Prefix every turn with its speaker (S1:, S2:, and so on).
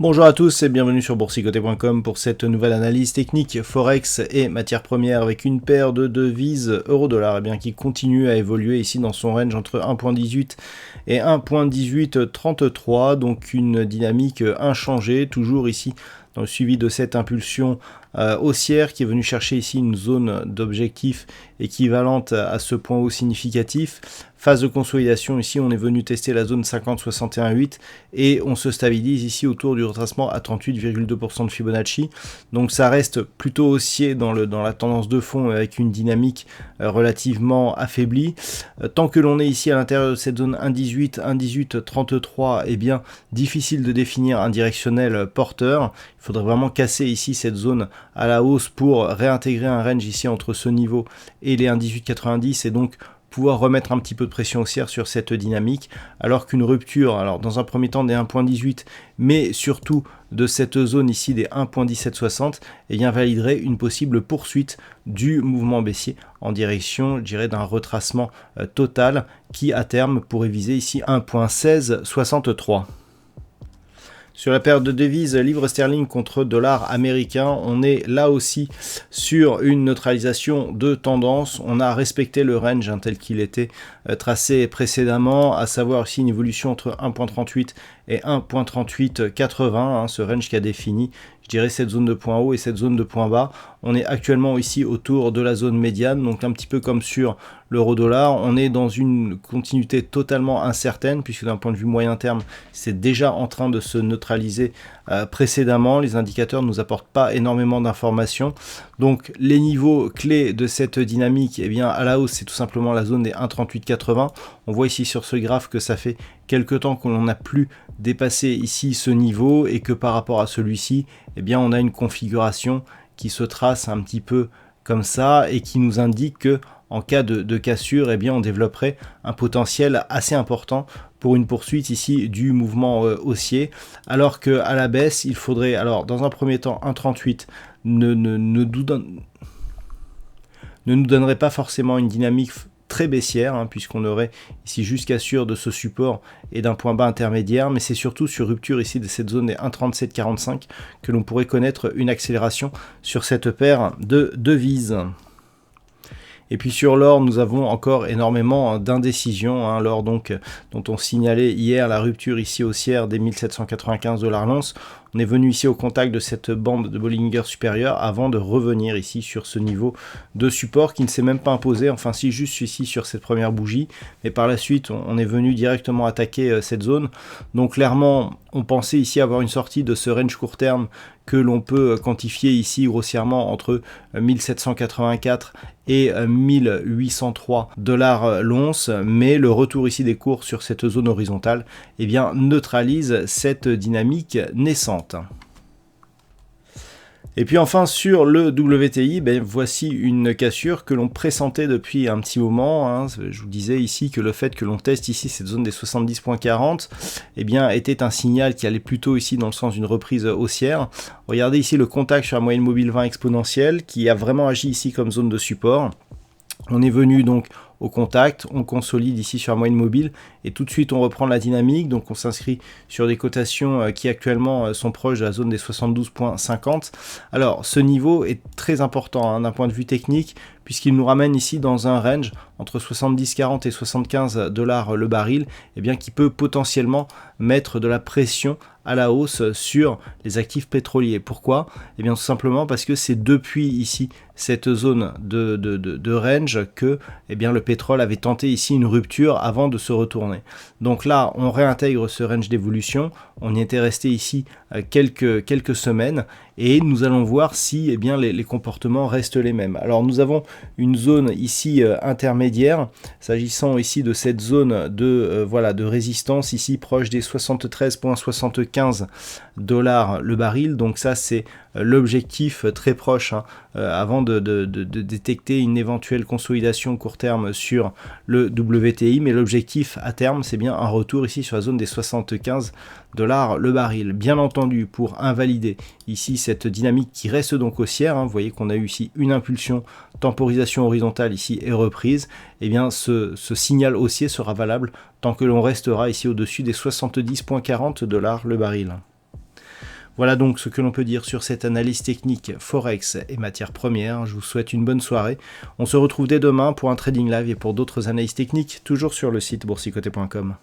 S1: Bonjour à tous et bienvenue sur boursicoté.com pour cette nouvelle analyse technique Forex et matières premières avec une paire de devises euro-dollar qui continue à évoluer ici dans son range entre 1.18 et 1.1833, donc une dynamique inchangée, toujours ici dans le suivi de cette impulsion haussière qui est venue chercher ici une zone d'objectif équivalente à ce point haut significatif. Phase de consolidation, ici on est venu tester la zone 50-61,8 et on se stabilise ici autour du retracement à 38,2% de Fibonacci. Donc ça reste plutôt haussier dans la tendance de fond avec une dynamique relativement affaiblie. Tant que l'on est ici à l'intérieur de cette zone 1,18, 1,1833, eh bien difficile de définir un directionnel porteur. Il faudrait vraiment casser ici cette zone à la hausse pour réintégrer un range ici entre ce niveau et les 1,1890 et donc pouvoir remettre un petit peu de pression haussière sur cette dynamique, alors qu'une rupture, alors dans un premier temps des 1.18, mais surtout de cette zone ici des 1.1760, eh bien validerait une possible poursuite du mouvement baissier en direction, je dirais, d'un retracement total qui à terme pourrait viser ici 1.1663. Sur la paire de devises livre sterling contre dollar américain, on est là aussi sur une neutralisation de tendance. On a respecté le range tel qu'il était tracé précédemment, à savoir ici une évolution entre 1.38 et 1.3880, ce range qui a défini, je dirais, cette zone de point haut et cette zone de point bas. On est actuellement ici autour de la zone médiane, donc un petit peu comme sur l'euro-dollar. On est dans une continuité totalement incertaine, puisque d'un point de vue moyen terme, c'est déjà en train de se neutraliser précédemment. Les indicateurs ne nous apportent pas énormément d'informations. Donc les niveaux clés de cette dynamique, eh bien à la hausse, c'est tout simplement la zone des 1.3880. On voit ici sur ce graphe que ça fait quelque temps qu'on n'a plus dépassé ici ce niveau et que par rapport à celui-ci, eh bien on a une configuration qui se trace un petit peu comme ça et qui nous indique que en cas de cassure, eh bien on développerait un potentiel assez important pour une poursuite ici du mouvement haussier, alors que à la baisse, il faudrait, alors dans un premier temps, 1.38 ne nous donnerait pas forcément une dynamique très baissière, puisqu'on aurait ici juste cassure de ce support et d'un point bas intermédiaire, mais c'est surtout sur rupture ici de cette zone des 1.3745 que l'on pourrait connaître une accélération sur cette paire de devises. Et puis sur l'or, nous avons encore énormément d'indécisions. L'or donc dont on signalait hier la rupture ici haussière des 1795 $ l'once. On est venu ici au contact de cette bande de Bollinger supérieure avant de revenir ici sur ce niveau de support qui ne s'est même pas imposé, enfin si juste ici sur cette première bougie, mais par la suite on est venu directement attaquer cette zone. Donc clairement on pensait ici avoir une sortie de ce range court terme que l'on peut quantifier ici grossièrement entre 1784 et 1803 $ l'once, mais le retour ici des cours sur cette zone horizontale eh bien neutralise cette dynamique naissante. Et puis enfin sur le WTI, voici une cassure que l'on pressentait depuis un petit moment. Je vous disais ici que le fait que l'on teste ici cette zone des 70.40 eh bien était un signal qui allait plutôt ici dans le sens d'une reprise haussière. Regardez ici le contact sur la moyenne mobile 20 exponentielle qui a vraiment agi ici comme zone de support. On est venu donc au contact, on consolide ici sur la moyenne mobile et tout de suite on reprend la dynamique, donc on s'inscrit sur des cotations qui actuellement sont proches de la zone des 72.50. Alors ce niveau est très important d'un point de vue technique puisqu'il nous ramène ici dans un range entre 70,40 et 75 $ le baril, qui peut potentiellement mettre de la pression à la hausse sur les actifs pétroliers. Pourquoi ? Tout simplement parce que c'est depuis ici cette zone de range que le pétrole avait tenté ici une rupture avant de se retourner. Donc là, on réintègre ce range d'évolution. On y était resté ici quelques semaines et nous allons voir si les comportements restent les mêmes. Alors nous avons une zone ici intermédiaire, s'agissant ici de cette zone de résistance ici proche des 73,75 $ le baril. Donc ça c'est l'objectif très proche avant de détecter une éventuelle consolidation court terme sur le WTI, mais l'objectif à terme c'est bien un retour ici sur la zone des 75 $ le baril. Bien entendu, pour invalider ici cette dynamique qui reste donc haussière, vous voyez qu'on a eu ici une impulsion, temporisation horizontale ici et reprise, ce signal haussier sera valable tant que l'on restera ici au-dessus des 70,40 $ le baril. Voilà donc ce que l'on peut dire sur cette analyse technique Forex et matières premières. Je vous souhaite une bonne soirée. On se retrouve dès demain pour un trading live et pour d'autres analyses techniques, toujours sur le site boursicoté.com.